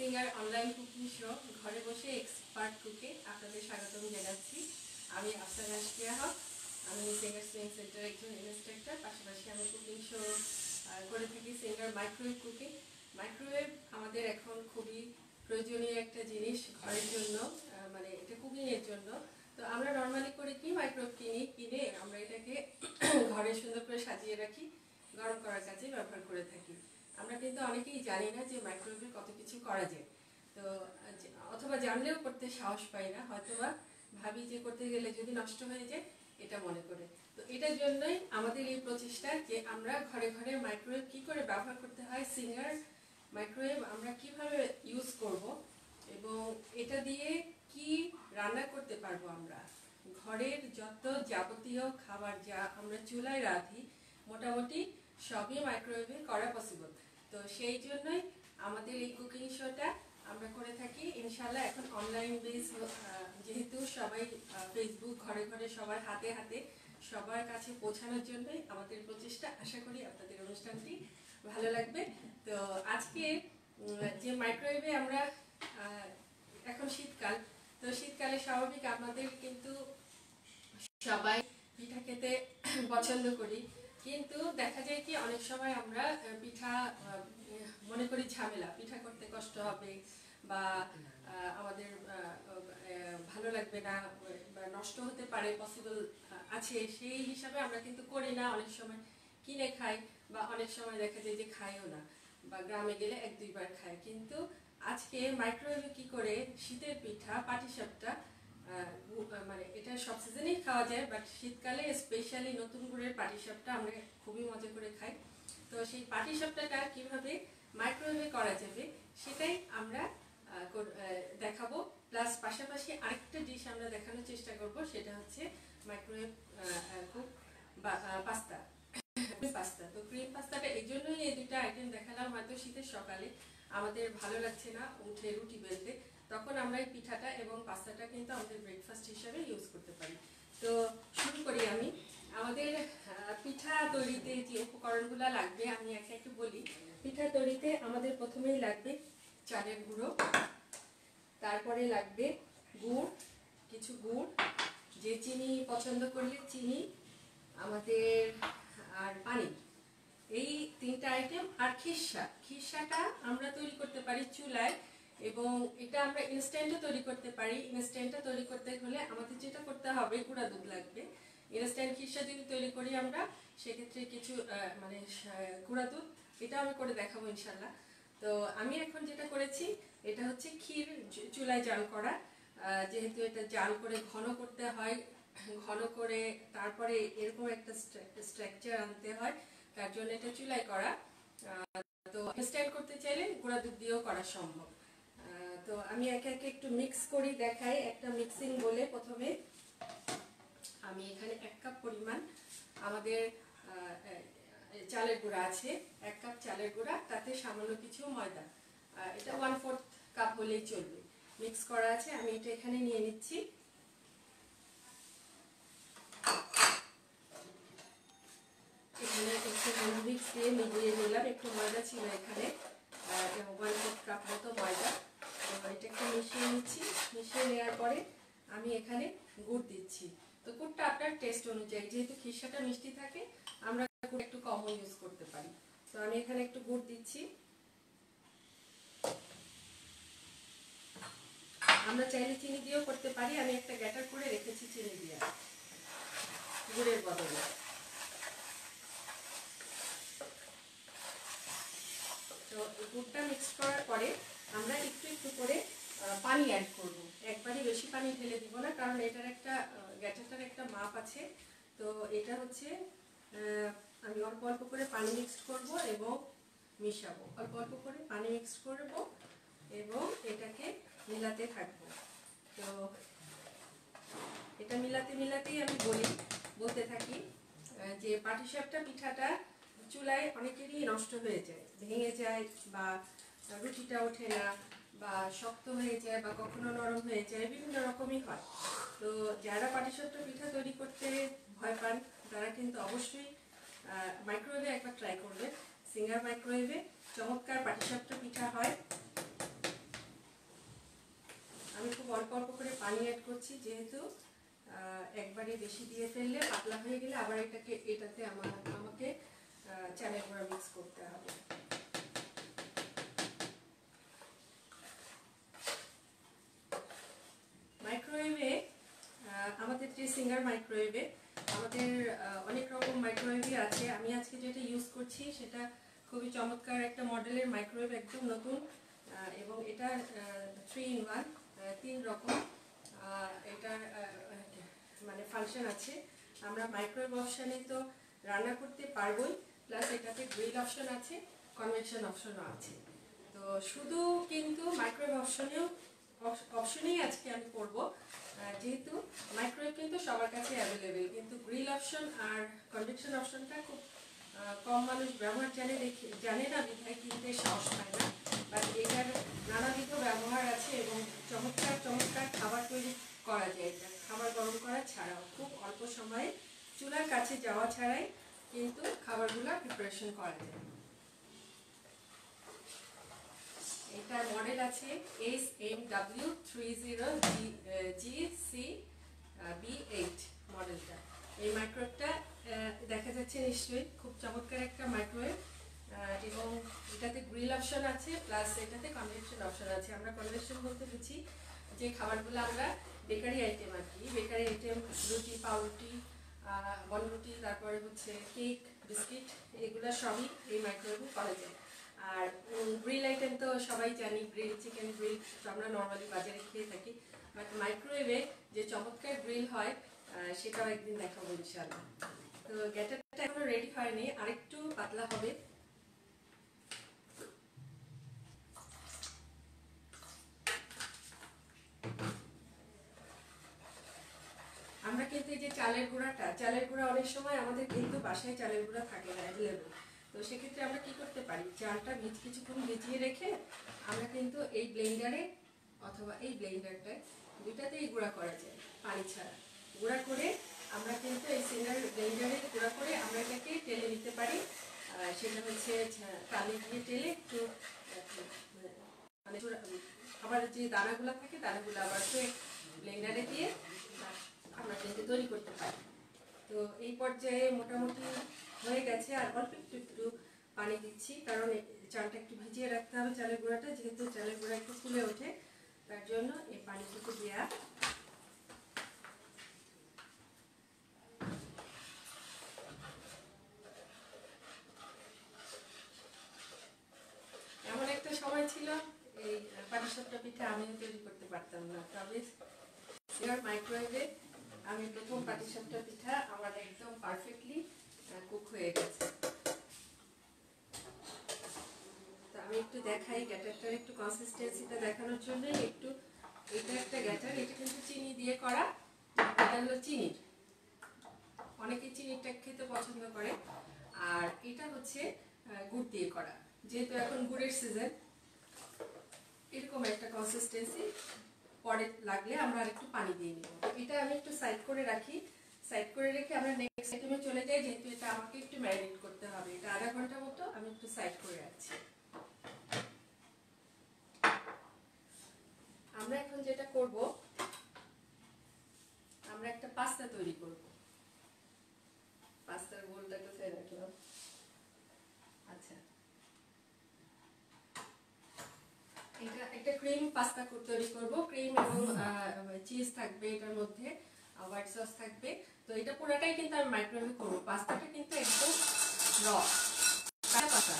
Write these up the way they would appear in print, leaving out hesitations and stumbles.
Singer online cooking show ঘরে বসে expert কুকে আপনাদের স্বাগতম জানাচ্ছি। আমি আফসার রাশিয়া হক। আমি সিঙ্গার সুইং সেন্টার একজন ইনস্ট্রাক্টর, পাশাপাশি আমি কুকিং শো করে থাকি সিঙ্গার মাইক্রোওয়েভ কুকিং। মাইক্রোওয়েভ আমাদের এখন খুবই প্রয়োজনীয় একটা জিনিস ঘরের জন্য, মানে এটা কুকিংয়ের জন্য। তো আমরা নর্মালি করে কি মাইক্রোওয়েভ কিনে আমরা এটাকে ঘরে সুন্দর করে সাজিয়ে রাখি, গরম করার কাজে ব্যবহার করে থাকি। আমরা কিন্তু অনেকেই জানি না যে মাইক্রোওয়েভে কত কিছু করা যায়। তো অথবা জানলেও করতে সাহস পাই না, হয়তোবা ভাবি যে করতে গেলে যদি নষ্ট হয়ে যায় এটা মনে করে। তো এটার জন্যই আমাদের এই প্রচেষ্টা যে আমরা ঘরে ঘরে মাইক্রোওয়েভ কী করে ব্যবহার করতে হয়, সিঙ্গার মাইক্রোওয়েভ আমরা কিভাবে ইউজ করব এবং এটা দিয়ে কি রান্না করতে পারবো। আমরা ঘরের যত যাবতীয় খাবার যা আমরা চুলায় রাঁধি মোটামুটি সবই মাইক্রোওয়েভে করা পসিবল। তো সেই জন্যই আমাদের এই কুকিং শোটা আমরা করে থাকি ইনশাল্লাহ। এখন অনলাইন বেস, যেহেতু সবাই ফেসবুক ঘরে ঘরে সবার হাতে হাতে সবার কাছে পৌঁছানোর জন্যই আমাদের প্রচেষ্টা। আশা করি আপনাদের অনুষ্ঠানটি ভালো লাগবে। তো আজকে যে মাইক্রোওয়েভে আমরা, এখন শীতকাল, তো শীতকালে স্বাভাবিক আপনাদের কিন্তু সবাই পিঠা খেতে পছন্দ করি, কিন্তু দেখা যায় কি অনেক সময় আমরা পিঠা মনে করি ঝামেলা, পিঠা করতে কষ্ট হবে বা আমাদের ভালো লাগবে না বা নষ্ট হতে পারে, পসিবল আছে, সেই হিসাবে আমরা কিন্তু করি না। অনেক সময় কিনে খাই বা অনেক সময় দেখা যায় যে খাইও না, বা গ্রামে গেলে এক দুইবার খাই। কিন্তু আজকে মাইক্রোওয়েভে কি করে শীতের পিঠা পাটিসাপটা, মানে এটা সব সিজনেই খাওয়া যায়, বাট শীতকালে স্পেশালি নতুন গুড়ের পাটিসাপটা আমরা খুবই মজা করে খাই। তো সেই পাটিসাপটাটা কিভাবে মাইক্রোওয়েভে করা যাবে সেটাই আমরা দেখাবো। প্লাস পাশাপাশি আরেকটা ডিশ আমরা দেখানোর চেষ্টা করব, সেটা হচ্ছে মাইক্রোওয়েভ কুক বা পাস্তা, পাস্তা। তো ক্রিম পাস্তাটা এই জন্যই এই দুটো আইটেম দেখালাম। হয়তো শীতের সকালে আমাদের ভালো লাগছে না উঠে রুটি বেলতে, তখন আমরা এই পিঠাটা এবং পাস্তাটা কিন্তু আমাদের ব্রেকফাস্ট হিসাবে ইউজ করতে পারি। তো শুরু করি আমি। আমাদের পিঠা তৈরিতে যে উপকরণগুলো লাগবে আমি একে একে বলি। পিঠা তৈরিতে আমাদের প্রথমেই লাগবে চালের গুঁড়ো, তারপরে লাগবে গুড়, কিছু গুড়, যে চিনি পছন্দ করলে চিনি, আমাদের আর পানি, এই তিনটা আইটেম। আর খিরসাটা আমরা তৈরি করতে পারি চুলায়, এবং এটা আমরা ইনস্ট্যান্টও তৈরি করতে পারি। ইনস্ট্যান্টটা তৈরি করতে হলে আমাদের যেটা করতে হবে, গুঁড়া দুধ লাগবে। ইনস্ট্যান্ট খিরসা যদি তৈরি করি আমরা, সেক্ষেত্রে কিছু মানে গুঁড়া দুধ, এটা আমি করে দেখাবো ইনশাল্লাহ। তো আমি এখন যেটা করেছি এটা হচ্ছে ক্ষীর চুলায় জাল করা। যেহেতু এটা জাল করে ঘন করতে হয়, ঘন করে তারপরে এরকম একটা স্ট্রাকচার আনতে হয়, তার জন্য এটা চুলায় করা। তো ইনস্ট্যান্ট করতে চাইলে গুঁড়া দুধ দিয়েও করা সম্ভব। তো আমি একে একে একটু মিক্স করি, দেখাই। একটা মিক্সিং বলে প্রথমে আমি এখানে 1 কাপ পরিমাণ আমাদের চালের গুঁড়া আছে, 1 কাপ চালের গুঁড়া, তাতে সামান্য কিছু ময়দা, এটা 1/4 কাপ হলেই চলবে। মিক্স করা আছে, আমি এটা এখানে নিয়ে নিচ্ছি। এখানে একটু মিক্স দিয়ে মিলিয়ে নিলাম, একটু ময়দা ছিল এখানে, 1/4 কাপ মতো ময়দা। এটা একটু মিশিয়ে নিচ্ছি। মিশিয়ে নেওয়ার পরে আমি এখানে গুড় দিচ্ছি। তো গুড়টা আপনার টেস্ট অনুযায়ী, যেহেতু খিরসাটা মিষ্টি থাকে আমরা গুড় একটু কমও ইউজ করতে পারি। তো আমি এখানে একটু গুড় দিচ্ছি। আমরা চাইলে চিনি দিয়েও করতে পারি, আমি একটা গ্যাটার করে রেখেছি চিনি দিয়ে গুড়ের বদলে। তো গুড়টা মিক্স করার পরে আমরা একটু একটু করে পানি অ্যাড করব। একবারই বেশি পানি ঢেলে দিব না, কারণ এটার একটা গ্যাটারটার একটা মাপ আছে। তো এটা হচ্ছে আমি অল্প অল্প করে পানি মিক্সড করব এবং মিশাবো। অল্প অল্প করে পানি মিক্সড করব এবং এটাকে মিলাতে থাকবো। তো এটা মিলাতেই আমি বলতে থাকি যে পাটিসাপটা পিঠাটা চুলায় অনেকেরই নষ্ট হয়ে যায়, ভেঙে যায়, বা রুটিটা ওঠে না, বা শক্ত হয়ে যায়, বা কখনো নরম হয়ে যায়, বিভিন্ন রকমই হয়। তো যারা পাটিসাপটা পিঠা তৈরি করতে ভয় পান তারা কিন্তু অবশ্যই মাইক্রোওয়েভে একবার ট্রাই করবেন। সিঙ্গার মাইক্রোওয়েভে চমৎকার পাটিসাপটা পিঠা হয়। আমি খুব অল্প অল্প করে পানি অ্যাড করছি, যেহেতু একবারে বেশি দিয়ে ফেললে পাতলা হয়ে গেলে আবার এটাতে আমাকে চালের গুঁড়া মিক্স করতে হবে। মাইক্রোওয়েভে আমাদের যে সিঙ্গার মাইক্রোওয়েভে আমাদের অনেক রকম মাইক্রোওয়েভই আছে। আমি আজকে যেটা ইউজ করছি সেটা খুবই চমৎকার একটা মডেলের মাইক্রোওয়েভ, একদম নতুন, এবং এটা 3 in 1, 3 রকম এটার মানে ফাংশন আছে। আমরা মাইক্রোওয়েভ অপশানে তো রান্না করতে পারবোই, প্লাস এটাতে গ্রিল অপশন আছে, কনভেকশন অপশনও আছে। তো শুধু কিন্তু মাইক্রোওয়েভ অপশনেই আজকে আমি করব, যেহেতু মাইক্রোওয়েভ কিন্তু সবার কাছে অ্যাভেলেবেল, কিন্তু গ্রিল অপশন আর কনভেকশন অপশনটা খুব কম মানুষ ব্যবহার জানে না, বিধায় কিনতে সাহস পায় না। বাট এটার নানাবিধ ব্যবহার আছে এবং চমৎকার চমৎকার খাবার তৈরি করা যায়। এটা খাবার গরম করা ছাড়াও খুব অল্প সময়ে চুলার কাছে যাওয়া ছাড়াই কিন্তু খাবারগুলো প্রিপারেশন করা যায়। এটার মডেল আছে SMW30GC-B8 মডেলটা। এই মাইক্রোওয়েভটা দেখা যাচ্ছে নিশ্চয়ই খুব চমৎকার একটা মাইক্রোওয়েভ, এবং এটাতে গ্রিল অপশন আছে, প্লাস এটাতে কনভেকশন অপশন আছে। আমরা কনভেকশন বলতে বুঝি যে খাবারগুলো আমরা বেকারি আইটেম আর কি, বেকারি আইটেম, রুটি, পাউরুটি, বনরুটি, তারপরে হচ্ছে কেক, বিস্কিট, এগুলো সবই এই মাইক্রোওয়েভে করা যায়। আর গ্রিল আইটেম তো সবাই জানি, গ্রিল চিকেন গ্রিল তো আমরা নর্মালি বাজারে খেয়ে থাকি, বাট মাইক্রোওয়েভে যে চমৎকার গ্রিল হয় সেটাও একদিন দেখাবো ইনশাআল্লাহ। তো গ্যাটারটা এখনো রেডি হয়নি, আরেকটু পাতলা হবে। আমরা কিন্তু এই যে চালের গুঁড়া অনেক সময় আমাদের কিন্তু বাসায় চালের গুঁড়া থাকে না অ্যাভেলেবেল। তো সেক্ষেত্রে আমরা কি করতে পারি, চালটা কিছুক্ষণ ভিজিয়ে রেখে আমরা কিন্তু এই ব্লেন্ডারে অথবা এই ব্লেন্ডারটায় দুইটাতেই গুঁড়া করা যায়, পানি ছাড়া গুঁড়া করে আমরা কিন্তু এই সিঙ্গার ব্লেন্ডারে গুঁড়া করে আমরা এটাকে টেলে নিতে পারি। সেটা হচ্ছে তালে দিয়ে টেলে একটু মানে আবার যে দানাগুলো থাকে দানাগুলো আবার ব্লেন্ডারে দিয়ে আমরা কিন্তু তৈরি করতে পারি। তো এই পর্যায়ে মোটামুটি হয়ে গেছে, আর অল্প একটু পানি দিচ্ছি, কারণ চালটা একটু ভিজিয়ে রাখতে হবে চালের গুঁড়াটা, যেহেতু চালের গুঁড়া একটু ফুলে ওঠে, তার জন্য এই পানিটুকু দেওয়া। এমন একটা সময় ছিল এই পাটিসাপটা পিঠা আমিও তৈরি করতে পারতাম না, তবে মাইক্রোওয়েভে আমি প্রথম পাটিসাপটা পিঠা আমার একদম পারফেক্টলি কুক হয়ে গেছে। তো আমি একটু দেখাই গ্যাটারটার একটু কনসিস্টেন্সিটা দেখানোর জন্য, একটু এটা একটা গ্যাটার, এটা কিন্তু চিনি দিয়ে করা, এটা হলো চিনির, অনেকে চিনিটা খেতে পছন্দ করে, আর এটা হচ্ছে গুড় দিয়ে করা, যেহেতু এখন গুড়ের সিজন। এরকম একটা কনসিস্টেন্সি, পরে লাগলে আমরা আরেকটু পানি দিয়ে নিব। এটা আমি একটু সাইড করে রাখি, সাইড করে রেখে আমরা নেক্সট আইটেমে চলে যাই, যেহেতু এটা আমাকে একটু ম্যারিনেট করতে হবে। এটা আধা ঘন্টা মতো আমি একটু সাইড করে রাখছি। আমরা এখন যেটা করব, আমরা একটা পাস্তা তৈরি করব। পাস্তার বোলটা কোথায় রাখলাম? আচ্ছা, এটা একটা ক্রিম পাস্তা তৈরি করব। ক্রিম এবং চিজ থাকবে এটার মধ্যে, হোয়াইট সস থাকবে। তো এটা পুরোটাই কিন্তু আমি মাইক্রোওয়েভে করব। পাস্তাটা কিন্তু একদম পাতা,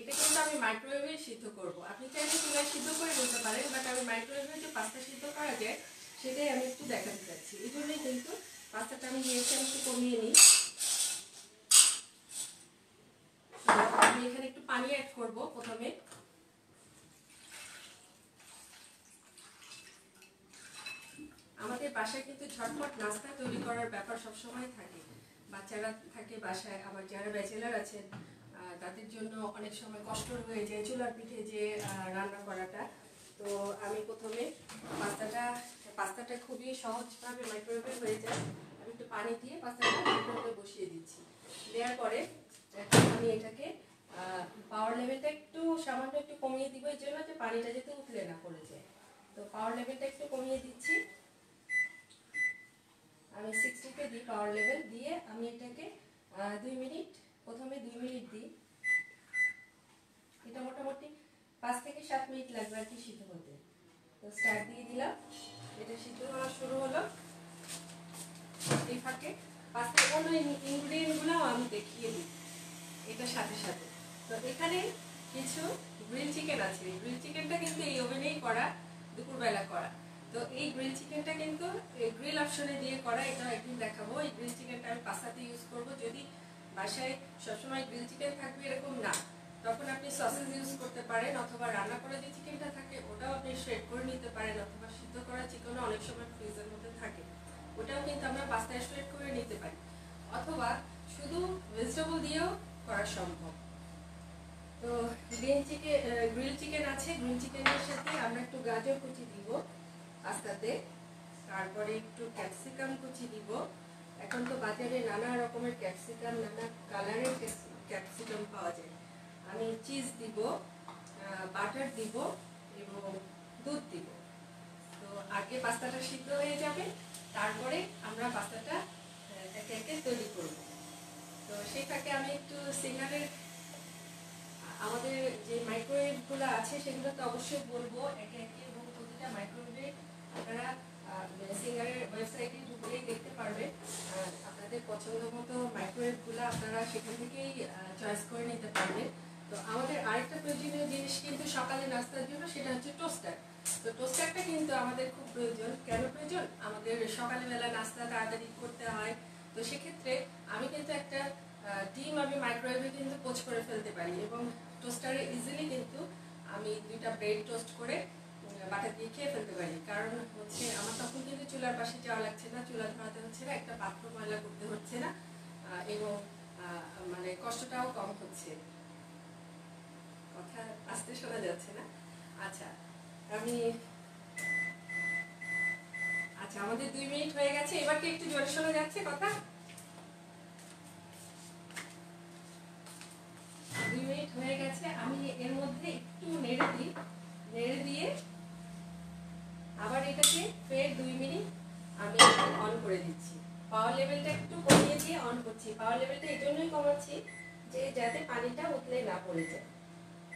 এটা কিন্তু আমি মাইক্রোওয়েভে সিদ্ধ করব। আপনি চাইলে চুলায় সিদ্ধ করে নিতে পারেন, বাট আমি মাইক্রোওয়েভে যে পাস্তা সিদ্ধ করা যায় সেটাই আমি একটু দেখাতে চাচ্ছি। এই জন্যই কিন্তু পাস্তাটা আমি নিয়েছি, আমি একটু কমিয়ে নিই। আমি এখানে একটু পানি অ্যাড করব প্রথমে। আমাদের বাসায় কিন্তু ঝটপট নাস্তা তৈরি করার ব্যাপার সবসময় থাকে, বাচ্চারা থাকে বাসায়, আবার যারা ব্যাচেলার আছেন তাদের জন্য অনেক সময় কষ্ট হয়ে যায় চুলার পিঠে যে রান্না করাটা। তো আমি প্রথমে পাস্তাটা খুবই সহজভাবে মাইক্রোওয়েভে হয়ে যায়। আমি একটু পানি দিয়ে পাস্তাটা মাইক্রোওয়েভে বসিয়ে দিচ্ছি। দেওয়ার পরে আমি এটাকে পাওয়ার লেভেলটা একটু সামান্য একটু কমিয়ে দিব, এই জন্য যে পানিটা যাতে উতলে না পড়ে যায়। তো তো পাওয়ার লেভেলটা একটু কমিয়ে দিচ্ছি, আমি 60-তে দিই পাওয়ার লেভেল দিয়ে। আমি এটাকে 2 মিনিট, প্রথমে 2 মিনিট দিই। এটা মোটামুটি 5 থেকে 7 মিনিট লাগবে আর কি সিদ্ধ হতে। তো স্টার্ট দিয়ে দিলাম, এটা সিদ্ধ হওয়া শুরু হলো। এই ফাঁকে পাঁচটা অন্য ইনগ্রিডিয়েন্টগুলো আমি দেখিয়ে দিই এটার সাথে সাথে। তো এখানে কিছু গ্রিল চিকেন আছে। গ্রিল চিকেনটা কিন্তু এই ওভেনেই করা, দুপুরবেলা করা। তো এই গ্রিল চিকেনটা কিন্তু গ্রিল অপশনে দিয়ে করা, এটা একদিন দেখাবো। এই গ্রিল চিকেনটা আমি পাস্তাতে ইউজ করব। যদি বাসায় সবসময় গ্রিল চিকেন থাকবে এরকম না, তখন আপনি সসেজ ইউজ করতে পারেন, অথবা রান্না করা যে চিকেনটা থাকে ওটাও আপনি শ্রেড করে নিতে পারেন, অথবা সিদ্ধ করা চিকেনও অনেক সময় ফ্রিজের মধ্যে থাকে, ওটাও কিন্তু আমরা পাস্তায় শ্রেড করে নিতে পারি, অথবা শুধু ভেজিটেবল দিয়েও করা সম্ভব। তো গ্রিল চিকেন আছে, গ্রিল চিকেনের সাথে আমরা একটু গাজর কুচি দিব পাস্তাতে, তারপরে একটু ক্যাপসিকাম কুচি দিব। এখন তো বাজারে নানা রকমের ক্যাপসিকাম, নানা কালারের ক্যাপসিকাম পাওয়া যায়। আমি চিজ দিব, বাটার দিব এবং দুধ দিব। তো আগে পাস্তাটা সিদ্ধ হয়ে যাবে, তারপরে আমরা পাস্তাটা একে একে তৈরি করব। তো সেই ফাঁকে আমি একটু সিঙ্গারের আমাদের যে মাইক্রোওয়েভগুলো আছে সেগুলো তো অবশ্যই বলবো একে একে, এবং প্রতিটা মাইক্রোওয়েভে আপনারা সিঙ্গারের ওয়েবসাইটে ঢুকলেই দেখতে পারবেন। আপনাদের পছন্দ মতো মাইক্রোওয়েভগুলো আপনারা সেখান থেকেই চয়েস করে নিতে পারবেন। তো আমাদের আরেকটা প্রয়োজনীয় জিনিস কিন্তু সকালে নাস্তার জন্য, সেটা হচ্ছে টোস্টার। তো টোস্টারটা কিন্তু আমাদের খুব প্রয়োজন। কেন প্রয়োজন? আমাদের সকালবেলা নাস্তা তাড়াতাড়ি করতে হয়। তো সেক্ষেত্রে আমি কিন্তু একটা ডিম আমি মাইক্রোওয়েভে কিন্তু পোচ করে ফেলতে পারি, এবং টোস্টারে ইজিলি কিন্তু আমি 2টা ব্রেড টোস্ট করে বাটা দিয়ে খেয়ে ফেলতে পারি। কারণ হচ্ছে আমার তখন কিন্তু চুলার পাশে যাওয়া লাগছে না, চুলা ধরাতে হচ্ছে না, একটা পাত্র ময়লা করতে হচ্ছে না, এবং মানে কষ্টটাও কম হচ্ছে। কথা আস্তে শোনা যাচ্ছে না? আচ্ছা আমাদের 2 মিনিট হয়ে গেছে। এবার কি একটু জোরে শোনা যাচ্ছে কথা? 2 মিনিট হয়ে গেছে। আমি এর মধ্যে একটু নেড়ে দিয়ে আবার এটাকে ফের 2 মিনিট আমি অন করে দিচ্ছি। পাওয়ার লেভেলটা একটু কমিয়ে দিয়ে অন করছি। পাওয়ার লেভেলটা এই জন্যই কমাচ্ছি যে যাতে পানিটা উতলে না পড়ে যায়।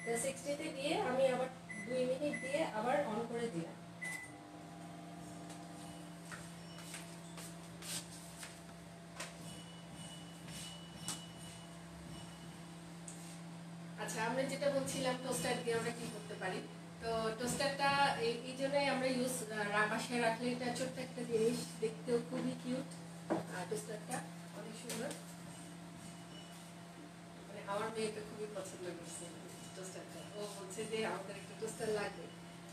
তো 60-তে দিয়ে আমি আবার 2 মিনিট দিয়ে আবার অন করে দিলাম। আচ্ছা, আমরা যেটা বলছিলাম টোস্টার দিয়ে আমরা কি করতে পারি। তো টোস্টারটা এই জন্যই আমরা ইউজ, বাসায় রাখলে এটা ছোট্ট একটা জিনিস, দেখতেও খুবই কিউট। টোস্টারটা অনেক সুন্দর, মানে আমার মেয়েটা খুবই পছন্দ করছে টোস্টারটা। ও বলছে যে আমাদের একটা টোস্টার লাগবে।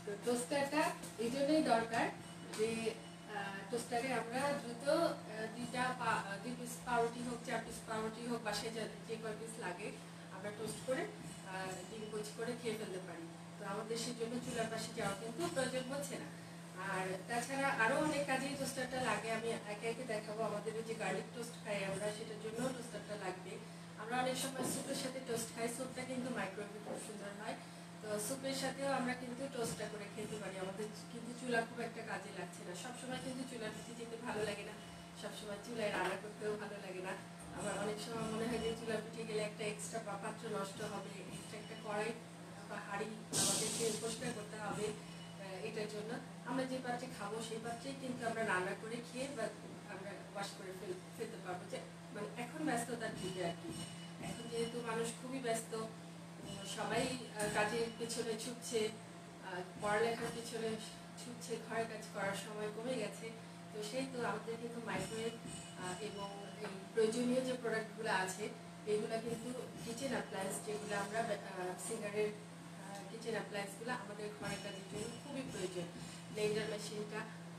তো টোস্টারটা এই জন্যই দরকার যে টোস্টারে আমরা দ্রুত 2 পিস পাউরুটি হোক, 4 পিস পাউরুটি হোক, বাসায় যে কয় পিস লাগে আমরা টোস্ট করে ডিম পোচ করে খেয়ে ফেলতে পারি। তো আমাদের সেই জন্য চুলার পাশে যাওয়া কিন্তু প্রয়োজন হচ্ছে না। আর তাছাড়া আরও অনেক কাজেই টোস্টারটা লাগে, আমি একে একে দেখাবো। আমাদের যে গার্লিক টোস্ট খাই আমরা, সেটার জন্য টোস্টারটা লাগবে। আমরা অনেক সময় স্যুপের সাথে টোস্ট খাই, স্যুপটা কিন্তু মাইক্রোওয়েভে খুব সুন্দর হয়। তো স্যুপের সাথেও আমরা কিন্তু টোস্টটা করে খেতে পারি। আমাদের কিন্তু চুলা খুব একটা কাজে লাগছে না, সবসময় কিন্তু চুলার পিঠে যেতে ভালো লাগে না, সবসময় চুলায় রান্না করতেও ভালো লাগে না। আবার অনেক সময় মনে হয় যে চুলার পিঠে গেলে একটা এক্সট্রা পাত্র নষ্ট হবে, এক্সট্রা একটা কড়াই বা হাঁড়ি আমাদেরকে পরিষ্কার করতে হবে। এটার জন্য আমরা যে পাত্রে খাবো সেই পাত্রেই কিন্তু আমরা রান্না করে খেয়ে বা আমরা ওয়াশ করে ফেলতে পারবো। যে মানে এখন ব্যস্ততার যুগে আর কি, এখন যেহেতু মানুষ খুবই ব্যস্ত, সবাই কাজের পেছনে ছুটছে, পড়ালেখার পেছনে ছুটছে, ঘরের কাজ করার সময় কমে গেছে। তো সেই তো আমাদের কিন্তু মাইক্রোওয়েভ এবং এই প্রয়োজনীয় যে প্রোডাক্টগুলো আছে এগুলো কিন্তু কিচেন অ্যাপ্লায়েন্স, যেগুলো আমরা সিঙ্গারের কিচেন অ্যাপ্লায়েন্সগুলো আমাদের ঘরের কাজের জন্য খুবই প্রয়োজন।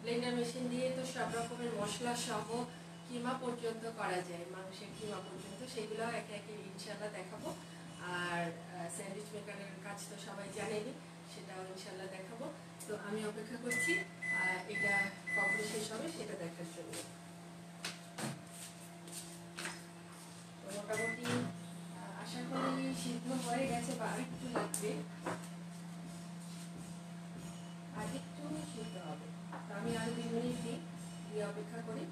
ব্লেন্ডার মেশিন দিয়ে তো সব রকমের মশলা সহ কিমা পর্যন্ত করা যায়, মাংসের কিমা পর্যন্ত, সেগুলো একে একে ইনশাল্লাহ দেখাবো। আর স্যান্ডউইচ মেকারের কাজ তো সবাই জানেনি, সেটাও ইনশাল্লাহ দেখাবো। তো আমি অপেক্ষা করছি এটা কবে শেষ হবে সেটা দেখার জন্য। মোটামুটি আশা করি সিদ্ধ হয়ে গেছে, বা একটু লাগবে, আর একটু করতে হবে। তো আমি আরো 2 মিনিট দিয়ে অপেক্ষা করি।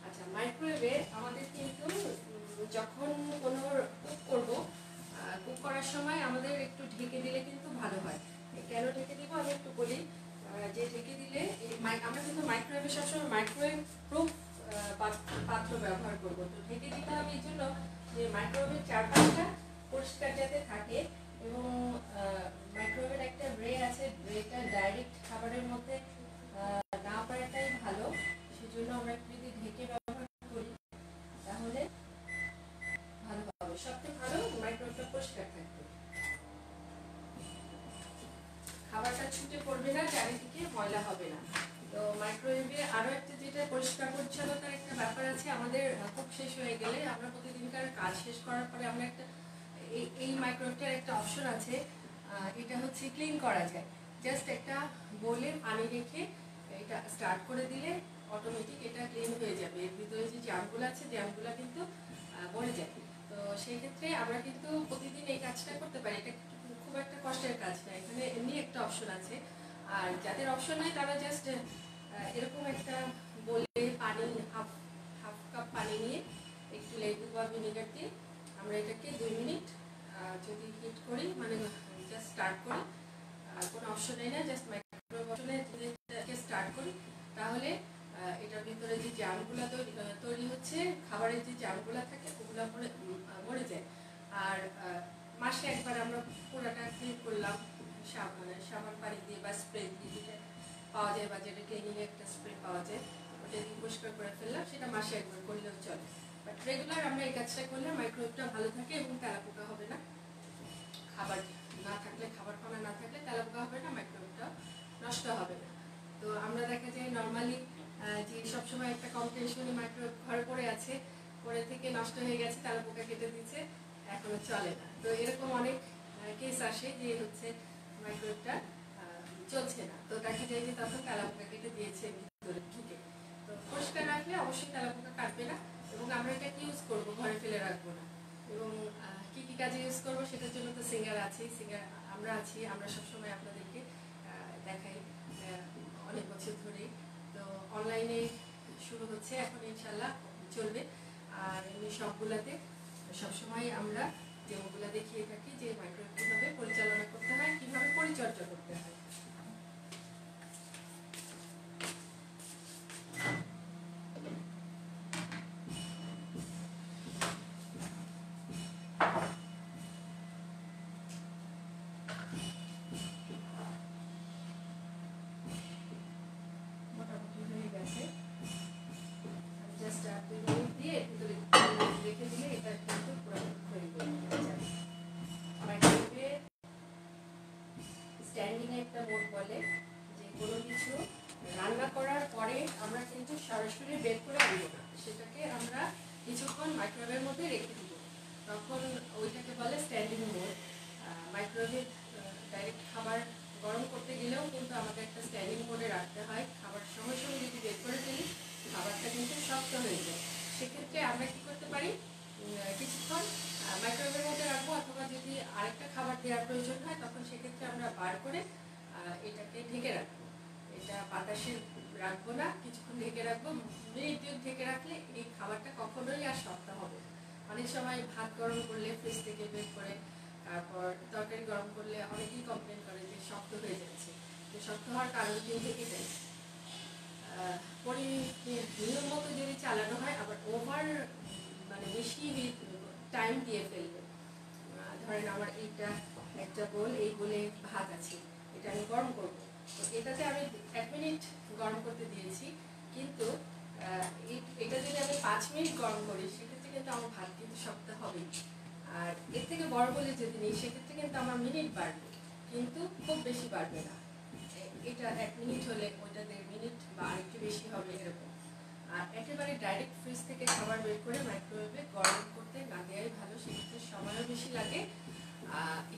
আচ্ছা, মাইক্রোওয়েভে আমাদের কিন্তু যখন কোনো কুক করবো, কুক করার সময় আমাদের একটু ঢেকে দিলে কিন্তু ভালো হয়। কেন ঢেকে দিব আমি একটু বলি। যে ঢেকে দিলে আমরা কিন্তু মাইক্রোওয়েভে সবসময় মাইক্রোওয়েভ প্রুফ পাত্র ব্যবহার করবো। তো ঢেকে দিতে হবে এই জন্য যে মাইক্রোওয়েভের চারপাশটা পরিষ্কার যাতে থাকে, এবং মাইক্রোওয়েভের একটা রে আছে, রেটা ডাইরেক্ট খাবারের মধ্যে না পড়াটাই ভালো। সেজন্য আমরা একটু যদি ঢেকে ব্যবহার করি তাহলে ভালো হবে। সবথেকে ভালো মাইক্রোওয়েভটা পরিষ্কার থাকবে, খাবারটা ছুটে পড়বে না, চারিদিকে ময়লা হবে না। তো মাইক্রোওয়েভে আরো একটা যেটা পরিষ্কার পরিচ্ছন্নতার একটা ব্যাপার আছে, আমাদের কুক শেষ হয়ে গেলে আমরা প্রতিদিনকার কাজ শেষ করার পরে আমরা একটা এই মাইক্রোওয়েভটার একটা অপশন আছে, এটা হচ্ছে ক্লিন করা যায়। জাস্ট একটা বোলে পানি রেখে এটা স্টার্ট করে দিলে অটোমেটিক এটা ক্লিন হয়ে যাবে। এর ভিতরে যে জামগুলো আছে, জামগুলো কিন্তু মরে যায়। তো সেই ক্ষেত্রে আমরা কিন্তু প্রতিদিন এই কাজটা করতে পারি। এটা খুব একটা কষ্টের কাজ না, এখানে এমনি একটা অপশন আছে। আর যাদের অপশন নাই তারা জাস্ট এরকম একটা বলে পানি হাফ কাপ পানি নিয়ে একটু লেবু বা ভিনেগার দিয়ে আমরা এটাকে 2 মিনিট যদি হিট করি, মানে জাস্ট স্টার্ট করি, কোনো অপশন নেই না, জাস্ট মাইক্রোওয়েভ অপশনে যদি এটাকে স্টার্ট করি, তাহলে এটার ভিতরে যে জামগুলো তৈরি হচ্ছে, খাবারের যে জামগুলো থাকে ওগুলো মরে যায়। আর মাসে একবার আমরা পুরোটা ক্লিন করলাম সাবান পানি দিয়ে বা স্প্রে দিয়ে, যেটা পাওয়া যায় বাজারে, ক্লিনিং একটা স্প্রে পাওয়া যায়, ওটা দিয়ে পরিষ্কার করে ফেললাম, সেটা মাসে একবার করলেও চলে। বাট রেগুলার আমরা এই কাজটা করলে মাইক্রোওয়েভটা ভালো থাকে এবং তেলাপোকা হবে না। খাবার না থাকলে, খাবার খাওয়া না থাকলে তেলাপোকা হবে না, মাইক্রোওয়েভটা নষ্ট হবে না। তো আমরা দেখা যায় নর্মালি যে সবসময় একটা কমপ্লেন শুনি মাইক্রোওয়েভ ঘরে পড়ে আছে, পরে থেকে নষ্ট হয়ে গেছে, তেলাপোকা কেটে দিচ্ছে, এখনো চলে না। তো এরকম অনেক কেস আসে যে হচ্ছে মাইক্রোওয়েভটা চলছে না, তো দেখা যায় যে তখন তেলাপোকা কেটে দিয়েছে ভিতরে ঢুকে। তো পরিষ্কার রাখলে অবশ্যই তেলাপোকা কাটবে না, এবং আমরা এটাকে ইউজ করবো, ঘরে ফেলে রাখবো না। এবং কি কি কাজে ইউজ করবো সেটার জন্য তো সিঙ্গার আছে, সিঙ্গার আমরা আছি, আমরা সবসময় আপনাদেরকে দেখাই অনেক বছর ধরে। তো অনলাইনে শুরু হচ্ছে এখন, ইনশাল্লাহ চলবে। আর এমনি সবগুলাতে সবসময় আমরা ডেমোগুলো দেখিয়ে থাকি যে মাইক্রোওয়েভ কীভাবে পরিচালনা করতে হয়, কীভাবে পরিচর্যা করতে হয়। মোটামুটি হয়ে গেছে, জাস্ট 2 মিনিট দিয়ে রেখে দিলে এটা কিন্তু পুরো হয়ে যাবে। মাইক্রোওয়েভে স্ট্যান্ডিং একটা মোড বলে যে কোনো কিছু রান্না করার পরে আমরা কিন্তু সরাসরি বের করে আনবো না, সেটাকে আমরা কিছুক্ষণ মাইক্রোওয়েভের মধ্যে রেখে দিব, তখন ওইটাকে বলে স্ট্যান্ডিং মোড। মাইক্রোওয়েভে ডাইরেক্ট খাবার গরম করতে গেলেও কিন্তু আমাদের একটা স্ট্যান্ডিং মোডে রাখতে হয়। খাবার সঙ্গে সঙ্গে যদি বের করে ফেলি খাবারটা কিন্তু শক্ত হয়ে যায়। সেক্ষেত্রে আমরা কী করতে পারি, কিছুক্ষণ মাইক্রোওয়েভের মধ্যে রাখবো, অথবা যদি আরেকটা খাবার দেওয়ার প্রয়োজন হয় তখন সেক্ষেত্রে আমরা বার করে এটাকে ঢেকে রাখবো। এটা বাতাসে রাখবো না, কিছুক্ষণ ঢেকে রাখবো। মিনিট ঢেকে রাখলে এই খাবারটা কখনোই আর শক্ত হবে না। অনেক সময় ভাত গরম করলে ফ্রিজ থেকে বের করে, তারপর তরকারি গরম করলে অনেকেই কমপ্লেন করে যে শক্ত হয়ে যাচ্ছে। তো শক্ত হওয়ার কারণ কিন্তু এটাই, নিয়ম মতো যদি চালানো হয়, আবার ওভার মানে বেশি টাইম দিয়ে ফেলবে। ধরেন আমার এইটা একটা বোল, এই বোলে ভাত আছে, এটা আমি গরম করবো, তো এটাতে আমি 1 মিনিট গরম করতে দিয়েছি, কিন্তু এটা যদি আমি 5 মিনিট গরম করি সেক্ষেত্রে কিন্তু আমার ভাত কিন্তু শক্ত হবেই। আর এর থেকে বড় বলে যদি নিই সেক্ষেত্রে কিন্তু আমার মিনিট বাড়বে, কিন্তু খুব বেশি বাড়বে না। এটা 1 মিনিট হলে ওইটা 1.5 মিনিট বা আরেকটু বেশি হবে এরকম। আর একেবারে ডাইরেক্ট ফ্রিজ থেকে খাবার বের করে মাইক্রোওয়েভে গরম করতে না দেওয়াই ভালো, সেক্ষেত্রে সময়ও বেশি লাগে।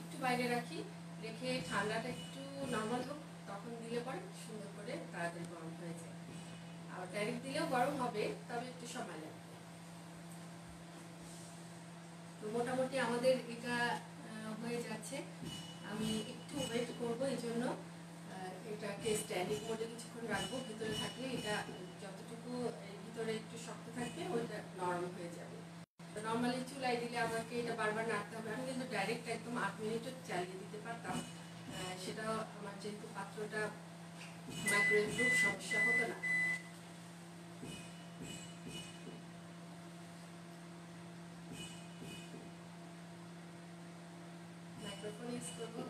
একটু বাইরে রাখি, রেখে ঠান্ডাটা একটু নর্মাল হোক, তখন দিলে পরে সুন্দর করে তাড়াতাড়ি গরম হয়ে যায়। আর ডাইরেক্ট দিলেও গরম হবে, তবে একটু সময় লাগবে। তো মোটামুটি আমাদের এটা হয়ে যাচ্ছে। আমি একটু ওয়েট করবো, এই জন্য এটাকে স্ট্যান্ডিং মোডে কিছুক্ষণ রাখবো। ভিতরে থাকলে এটা যতটুকু ভিতরে একটু শক্ত থাকবে ওইটা নরম হয়ে যাবে। তো নর্মালি চুলায় দিলে আমাকে এটা বারবার নাড়তে হবে। আমি কিন্তু ডাইরেক্ট একদম 8 মিনিটও চালিয়ে দিতে পারতাম, সেটাও আমার যেহেতু পাত্রটা মাইক্রোওয়েভ প্রুফ সমস্যা হতো না। মাইক্রোফোন ইউজ করবো।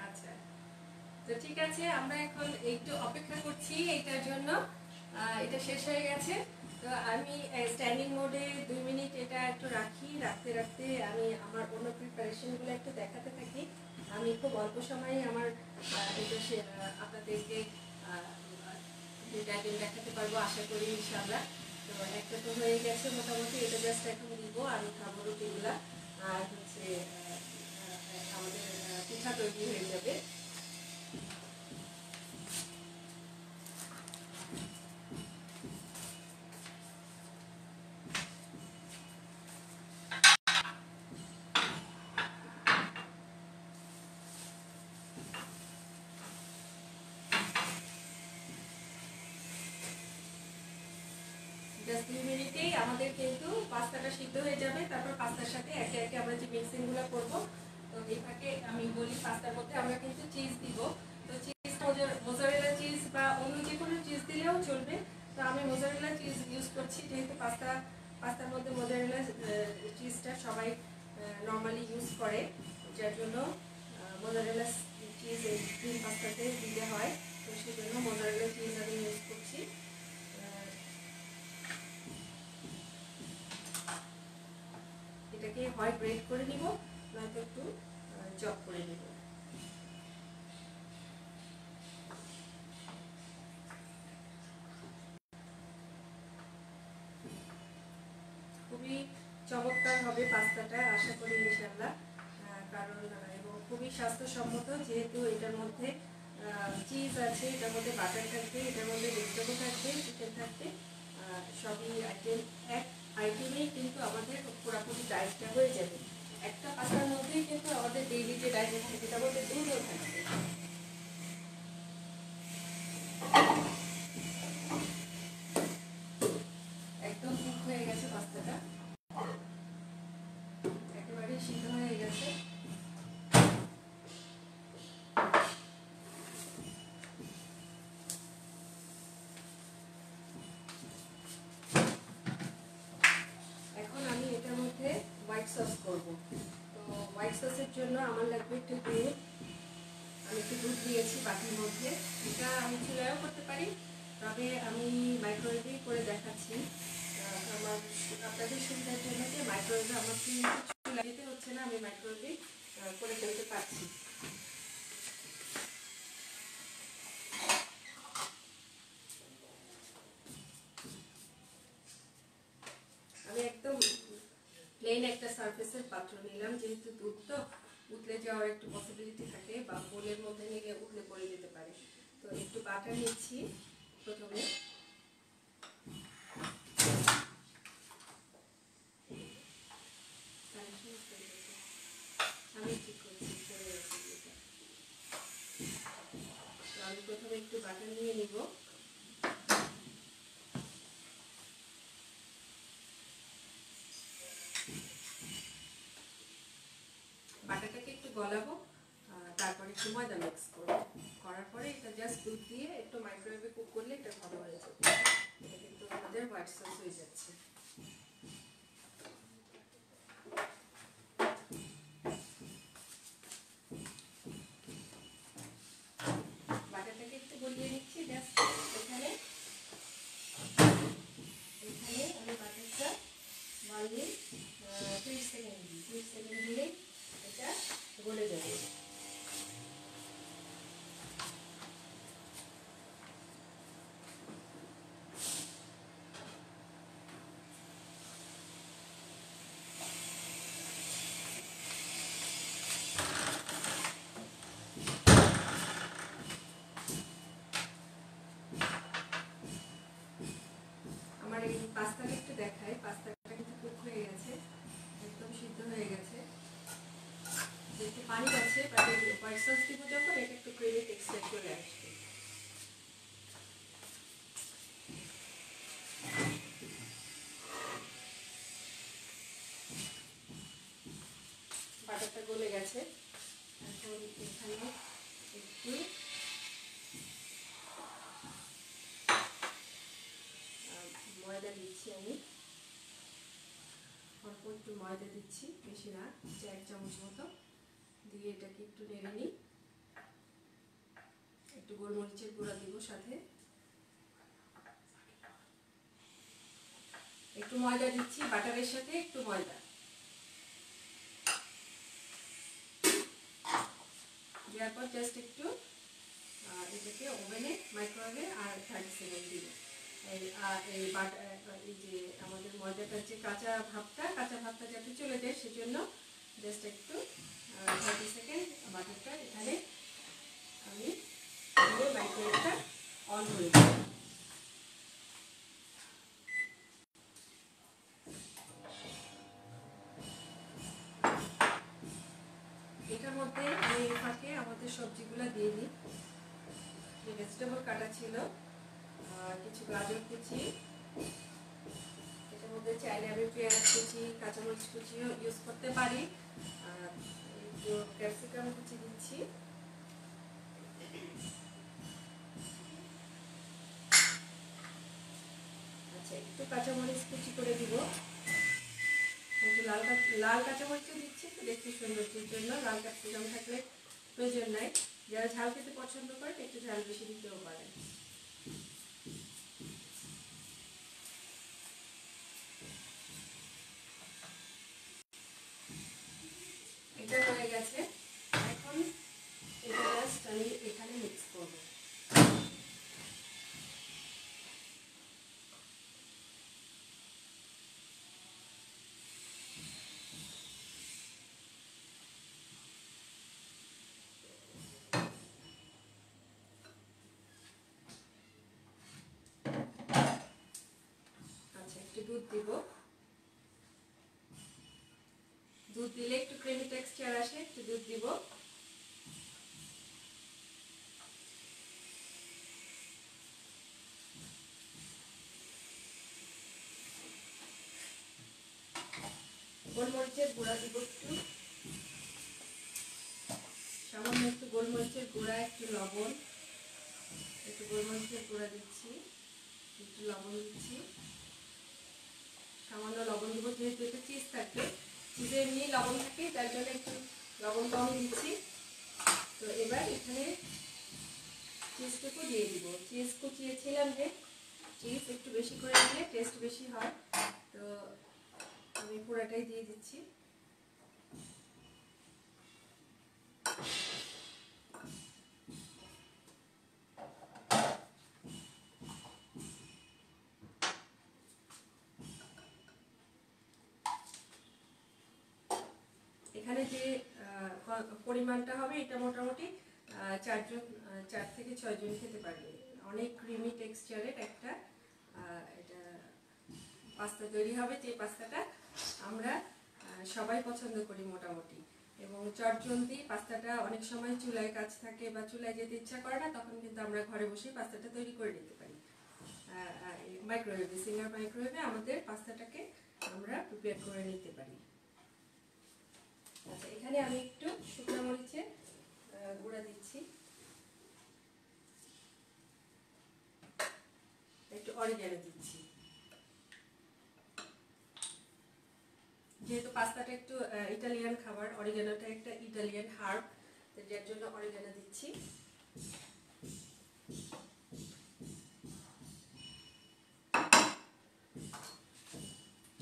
আচ্ছা, তো ঠিক আছে, আমরা এখন একটু অপেক্ষা করছি এটার জন্য। এটা শেষ হয়ে গেছে। তো আমি স্ট্যান্ডিং মোডে 2 মিনিট এটা একটু রাখি। রাখতে রাখতে আমি আমার অন্য প্রিপারেশনগুলো একটু দেখাতে থাকি। আমি খুব অল্প সময়ে আমার এটা আপনাদেরকে দুইটা আইটেম দেখাতে পারবো আশা করি ইনশাআল্লাহ। তো একটা তো হয়ে গেছে মোটামুটি, এটা জাস্ট এখন দিব। আমি খাবো রুটিগুলা, আর হচ্ছে আমাদের পিঠা তৈরি হয়ে যাবে। জাস্ট 2 মিনিটেই আমাদের কিন্তু পাস্তাটা সিদ্ধ হয়ে যাবে। তারপর পাস্তার সাথে একে একে আমরা যে মিক্সিংগুলো করবো, তো এই ফাঁকে আমি বলি পাস্তার মধ্যে আমরা কিন্তু চিজ দিব। তো চিজ মোজারেলা চিজ বা অন্য যে কোনো চিজ দিলেও চলবে। তো আমি মোজারেলা চিজ ইউজ করছি, যেহেতু পাস্তার মধ্যে মোজারেলা চিজটা সবাই নর্মালি ইউজ করে, যার জন্য মোজারেলা চিজ এই ক্রিম পাস্তাতে দিতে হয়। তো সেই জন্য মোজারেলা চিজ আমি ইউজ করছি। এটাকে হয় গ্রেট করে নিব, নয়তো একটু চপ করে নিব। খুবই চমৎকার হবে পাস্তাটা আশা করি ইনশাআল্লাহ। কারণ এবং খুবই স্বাস্থ্যসম্মত, যেহেতু এটার মধ্যে চিজ আছে, এটার মধ্যে বাটার থাকবে, এটার মধ্যে ভেজিটেবল থাকবে, চিকেন থাকবে, সবই আইটেম এক আইটেমেই কিন্তু আমাদের পুরোপুরি ডায়েটটা হয়ে যাবে। একটা পাস্তার মধ্যেই কিন্তু আমাদের ডেইলি যে ডায়েট থাকে সেটার মধ্যে দুধও থাকবে। একদম কুক হয়ে গেছে পাস্তাটা, একেবারে সিদ্ধ হয়ে গেছে। এখন আমি এটার মধ্যে হোয়াইট সস করব। তো হোয়াইট সসের জন্য আমার লাগবে একটু দুধ। আমি একটু দুধ দিয়েছি বাটির মধ্যে। এটা আমি চুলায়ও করতে পারি, তবে আমি মাইক্রোওয়েভেই করে দেখাচ্ছি আমার আপনাদের সুবিধার জন্য, যে মাইক্রোওয়েভে আমার চুলা দিতে হচ্ছে না, আমি মাইক্রোওয়েভেই করে ফেলতে পারছি। আমি একদম প্লেন একটা সারফেসের পাত্র নিলাম, যেহেতু দুধ তো উতলে যাওয়ার একটু পসিবিলিটি থাকে, বা বোলের মধ্যে নিলে উতলে পড়ে যেতে পারে। তো একটু বাটার নিচ্ছি প্রথমে। আমি ঠিক করছি, আমি প্রথমে একটু বাটার নিয়ে নিব। বাটারটাকে একটু গলাবো, তারপরে একটু ময়দা মিক্স করবো। করার পরে এটা জাস্ট দুধ দিয়ে একটু মাইক্রোওয়েভে কুক করলে এটা ভালো হয়ে যাবে। এটা কিন্তু আমাদের হোয়াইট সস হয়ে যাচ্ছে। বাটারটাকে একটু গলিয়ে নিচ্ছি জাস্ট এখানে। আমি বাটারটা বাড়িয়ে 30 সেকেন্ড দিই। 30 সেকেন্ড দিলেই এটা গলে যাবে। বাটারটা গলে গেছে। এখন এখানে একটু ময়দা দিচ্ছি, আমি অল্প একটু ময়দা দিচ্ছি, বেশি না, 1 চামচ মতো দিয়ে এটাকে একটু নেড়ে নিই। একটু গোলমরিচের গুঁড়া দিব, সাথে একটু ময়দা দিচ্ছি, বাটারের সাথে একটু ময়দা দেওয়ার পর জাস্ট একটু এটাকে ওভেনে, মাইক্রোওয়েভে আর 30 সেকেন্ড দিব। এই যে আমাদের ময়দাটার যে কাঁচা ভাবটা যাতে চলে যায়, সেজন্য জাস্ট একটু 30 সেকেন্ড বাটারটা এখানে আমি মাইক্রোওয়েভটা অন করে দিই। এটার মধ্যে আমি ফাঁকে আমাদের সবজিগুলো দিয়ে দিই। ভেজিটেবল কাটা ছিল, কিছু গাজর কুচি, এটার মধ্যে চাইলে আমি পেঁয়াজ কুচি, কাঁচামরিচ কুচিও ইউজ করতে পারি, একটু ক্যাপসিকাম কুচি দিচ্ছি, আচ্ছা একটু কাঁচামরিচ কুচি করে দিব, একটু লাল কাঁচামরিচও দিচ্ছি একটু দেখতে সৌন্দর্যের জন্য। লাল ক্যাপসিকাম থাকলে প্রয়োজন নাই, যারা ঝাল খেতে পছন্দ করেন একটু ঝাল বেশি দিতেও পারেন। এটা হয়ে গেছে, এখন এটা জাস্ট আমি এখানে মিক্স করব। আচ্ছা একটু দুধ দিব, দুধ দিলে একটু ক্রিমি টেক্সচার আসে, একটু দুধ দিব। গোলমরিচের গুঁড়া দিব একটু, সামান্য একটু গোলমরিচের গুঁড়া, একটু লবণ, একটু গোলমরিচের গুঁড়া দিচ্ছি, একটু লবণ দিচ্ছি, সামান্য লবণ দিব, যেহেতু এটা চিজ থাকবে, চিজে এমনি লবণ থাকে, তার জন্য একটু লবণ কম দিচ্ছি। তো এবার এখানে চিজটুকু দিয়ে দিব। চিজ কুচিয়েছিলাম, যে চিজ একটু বেশি করে দিলে টেস্ট বেশি হয়, তো আমি পুরোটাই দিয়ে দিচ্ছি। এখানে যে পরিমাণটা হবে, এটা মোটামুটি 4 থেকে 6 জন খেতে পারবে। অনেক ক্রিমি টেক্সচারের একটা এটা পাস্তা তৈরি হবে, যে পাস্তাটা আমরা সবাই পছন্দ করি মোটামুটি। এবং চটজলদি পাস্তাটা অনেক সময় চুলায় কাজ থাকে বা চুলায় যেতে ইচ্ছা করে না, তখন কিন্তু আমরা ঘরে বসেই পাস্তাটা তৈরি করে নিতে পারি। মাইক্রোওয়েভে, সিঙ্গার মাইক্রোওয়েভে আমাদের পাস্তাটাকে আমরা প্রিপেয়ার করে নিতে পারি। আচ্ছা এখানে আমি একটু শুকনো মরিচের গুঁড়া দিচ্ছি, একটু অরিগ্যানো দিচ্ছি, যেহেতু পাস্তাটা একটু ইটালিয়ান খাবার, অরিগ্যানোটা একটা ইটালিয়ান হার্ব, যার জন্য অরিগ্যানো দিচ্ছি।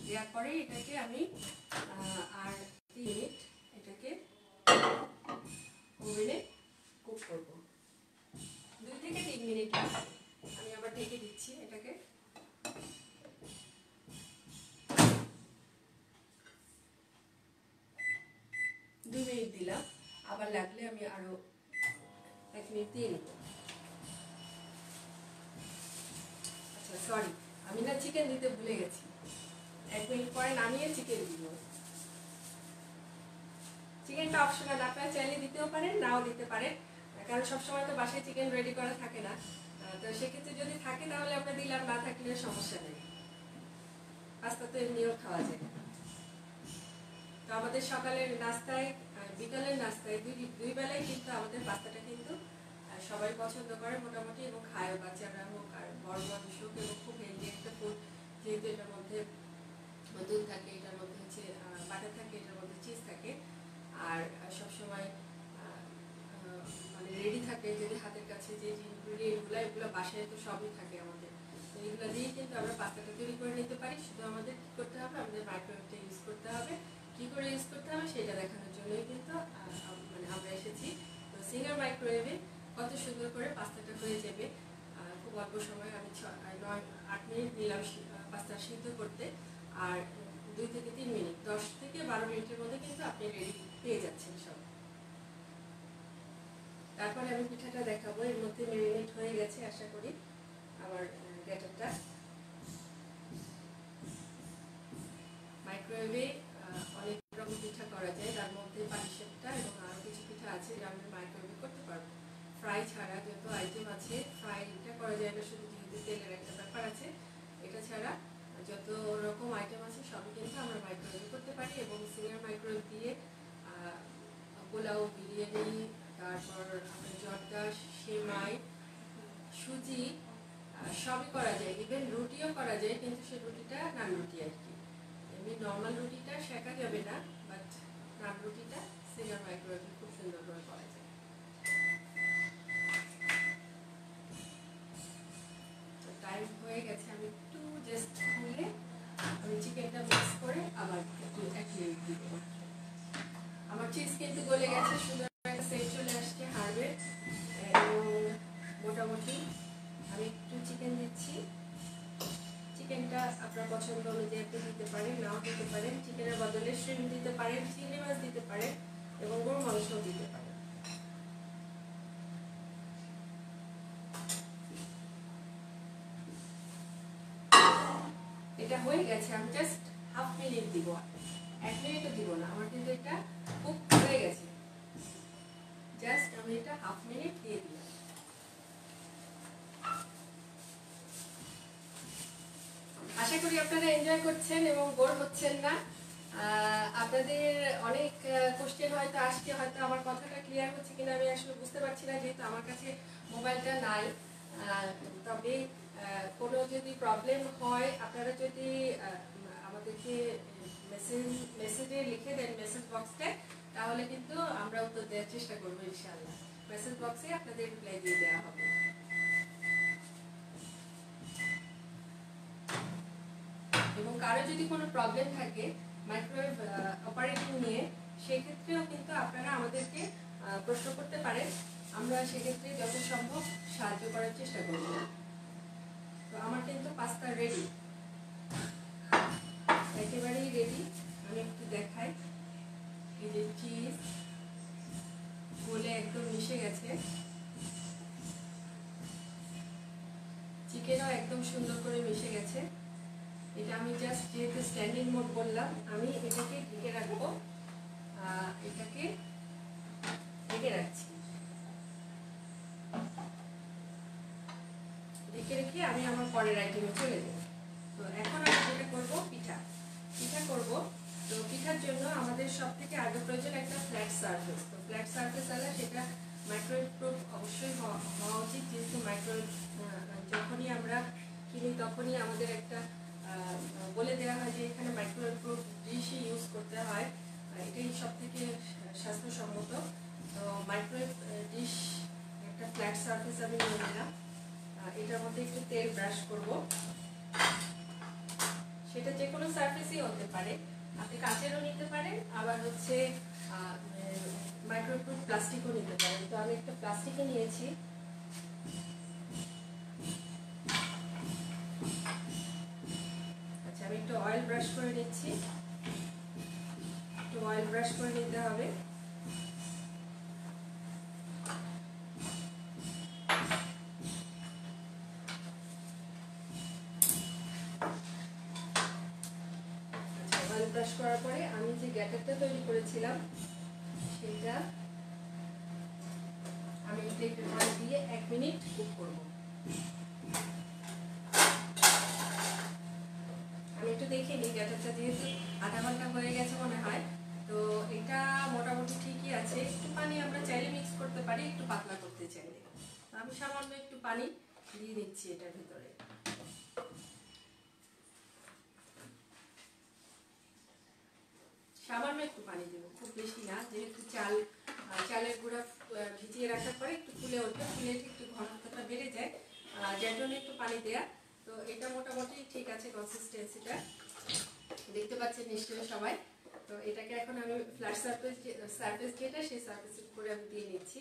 দেওয়ার পরে এটাকে আমি আর 3 মিনিট এটাকে ওভেনে কুক করব, 2 থেকে 3 মিনিট লাগবে। আমি আবার ঢেকে দিচ্ছি এটাকে। দু মিনিট দিলাম, আবার লাগলে আমি আরো 1 মিনিট দিয়ে নেব। আচ্ছা সরি, আমি না চিকেন দিতে ভুলে গেছি, 1 মিনিট পরে নামিয়ে চিকেন দিব। চিকেনটা অপশনাল, আপনারা চাইলে দিতেও পারেন, নাও দিতে পারেন, কারণ সবসময় তো বাসায় চিকেন রেডি করা থাকে না। তো সেক্ষেত্রে যদি থাকে তাহলে আমরা দিলাম, না থাকলে সমস্যা নেই, পাস্তা তো এমনিও খাওয়া যায়। তো আমাদের সকালের নাস্তায় বিকালের নাস্তায় দুই বেলায় কিন্তু আমাদের পাস্তাটা কিন্তু সবাই পছন্দ করে মোটামুটি, এবং খায়ও, বাচ্চারা হোক আর বড় মানুষ হোক, এবং খুব হেলদি একটা ফুড, যেহেতু এটার মধ্যে দুধ থাকে, এটার মধ্যে হচ্ছে বাটার থাকে, এটার মধ্যে চিজ থাকে, আর সবসময় মানে রেডি থাকে, যদি হাতের কাছে যে ইনগ্রিডিয়েন্টগুলো এগুলো বাসায় তো সবই থাকে আমাদের, তো এগুলো দিয়েই কিন্তু আমরা পাস্তাটা তৈরি করে নিতে পারি। শুধু আমাদের কী করতে হবে, আমাদের মাইক্রোওয়েভটা ইউজ করতে হবে। কী করে ইউজ করতে হবে সেটা দেখানোর জন্যই কিন্তু মানে আমরা এসেছি। তো সিঙ্গার মাইক্রোওয়েভে কত সুন্দর করে পাস্তাটা হয়ে যাবে খুব অল্প সময়। আমি 8 মিনিট নিলাম পাস্তা সিদ্ধ করতে, আর 2 থেকে 3 মিনিট, 10 থেকে 12 মিনিটের মধ্যে কিন্তু আপনি রেডি পেয়ে যাচ্ছেন সব। তারপরে আমি পিঠাটা দেখাবো, এর মধ্যে ম্যারিনেট হয়ে গেছে আশা করি আমার ব্যাটারটা। মাইক্রোওয়েভে অনেক রকম পিঠা করা যায়, তার মধ্যে পাটিসাপটা এবং আরও কিছু পিঠা আছে যা আমরা মাইক্রোওয়েভে করতে পারবো। ফ্রাই ছাড়া যত আইটেম আছে, ফ্রাইটা করা যায় না, শুধু যেহেতু তেলের একটা ব্যাপার আছে, এটা ছাড়া যত রকম আইটেম আছে সবই কিন্তু আমরা মাইক্রোওয়েভে করতে পারি। এবং সিঙ্গার মাইক্রোওয়েভ দিয়ে পোলাও, বিরিয়ানি, তারপর আপনার জর্দা, সেমাই, সুজি সবই করা যায়, ইভেন রুটিও করা যায়, কিন্তু সেই রুটিটা নান রুটি আর কি। এমনি নর্মাল রুটিটা শেখা যাবে না, বাট নান রুটিটা সিঙ্গার মাইক্রোওয়েভে খুব সুন্দর করে করা যায়। তো টাইম হয়ে গেছে, আমি একটু জাস্ট খুলে আমি চিকেনটা মিক্স করে আবার একটু 1 মিনিট দিব। আমার চিজ কিন্তু গলে গেছে, সুন্দর একটা সেট চলে আসছে হাড়বে, এবং মোটামুটি আমি একটু চিকেন দিচ্ছি। চিকেনটা আপনার পছন্দ অনুযায়ী আপনি দিতে পারেন, নাও দিতে পারেন। চিকেনের বদলে শ্রিম্প দিতে পারেন, চিংড়ি মাছ দিতে পারেন, এবং গরুর মাংসও দিতে পারেন। এটা হয়ে গেছে, আমি জাস্ট হাফ মিনিট দিব, 1 মিনিটও দিব না, আমার কিন্তু এটা কুক হয়ে গেছে। জাস্ট আমি এটা হাফ মিনিট দিয়ে দিলাম। আশা করি আপনারা এনজয় করছেন এবং বোর হচ্ছেন না। আপনাদের অনেক কোশ্চেন হয়তো আসছে, হয়তো আমার কথাটা ক্লিয়ার হচ্ছে কিনা আমি আসলে বুঝতে পারছি না, যেহেতু আমার কাছে মোবাইলটা নাই। তবে কোনো যদি প্রবলেম হয়, আপনারা যদি আমাদেরকে মেসেজে লিখে দেন মেসেজ বক্সটায়, তাহলে কিন্তু আমরা উত্তর দেওয়ার চেষ্টা করবো ইনশাআল্লাহ। মেসেজ বক্সে আপনাদের রিপ্লাই দিয়ে দেওয়া হবে। এবং কারো যদি কোনো প্রবলেম থাকে মাইক্রোওয়েভ অপারেটিং নিয়ে, সেক্ষেত্রেও কিন্তু আপনারা আমাদেরকে প্রশ্ন করতে পারেন, আমরা সেক্ষেত্রে যত সম্ভব সাহায্য করার চেষ্টা করব। তো আমার কিন্তু পাস্তা রেডি, একেবারেই রেডি। আমি একটু দেখাই, এই যে চিজ গলে একদম মিশে গেছে, চিকেনও একদম সুন্দর করে মিশে গেছে। এটা আমি জাস্ট যেহেতু স্ট্যান্ডিং মোড বললাম, আমি এটাকে ঢেকে রাখবো, এটাকে ঢেকে রাখছি। ঢেকে রেখে আমি আমার পরের আইটেমে চলে যাব। তো এখন আমি যেটা করবো, পিঠা করব। তো পিঠার জন্য আমাদের সব থেকে আগে প্রয়োজন একটা ফ্ল্যাট সারফেস। তো ফ্ল্যাট সারফেস আলা সেটা মাইক্রোওয়েভ প্রুফ অবশ্যই হওয়া উচিত, যেহেতু মাইক্রোওয়েভ যখনই আমরা কিনি তখনই আমাদের একটা বলে দেওয়া হয় যে এখানে মাইক্রোওয়েভ প্রুফ ডিশই ইউজ করতে হয়, এটাই সব থেকে স্বাস্থ্যসম্মত। তো মাইক্রোওয়েভ ডিশ একটা ফ্ল্যাট সারফেস আমি নিয়ে নিলাম। এটার মধ্যে একটু তেল ব্রাশ করব, সেটা যে কোনো সারফেসই হতে পারে, আপনি কাচেরও নিতে পারেন, আবার হচ্ছে মাইক্রোওয়েভ প্রুফ প্লাস্টিকও নিতে পারেন। তো আমি একটা প্লাস্টিকে নিয়েছি। আচ্ছা, আমি একটু অয়েল ব্রাশ করে নিচ্ছি, একটু অয়েল ব্রাশ করে নিতে হবে। অয়েল ব্রাশ করার পরে আমি যে ব্যাটারটা তৈরি করেছিলাম সেটা আমি প্লেটের মধ্যে দিয়ে 1 মিনিট কুক করব। আমি একটু দেখে নিই, ব্যাটারটা যেহেতু আধা ঘন্টা হয়ে গেছে মনে হয়, তো এটা মোটামুটি ঠিকই আছে। একটু পানি আমরা চাইলে মিক্স করতে পারি, একটু পাতলা করতে চাইলে। আমি সামান্য একটু পানি দিয়ে দিচ্ছি এটার ভিতরে। সামান্য একটু পানি দেবো, খুব বেশি না, যেহেতু চালের গুঁড়া ভিজিয়ে রাখার পরে একটু ফুলে ওঠে, ফুলে একটু ঘনত্বটা বেড়ে যায়, যার জন্য একটু পানি দেয়া। তো এটা মোটামুটি ঠিক আছে কনসিস্টেন্সিটা, দেখতে পাচ্ছেন নিশ্চয়ই সবাই। তো এটাকে এখন আমি ফ্ল্যাট সারফেস যেটা, সেই সারফেসের উপরে আমি দিয়ে নিচ্ছি।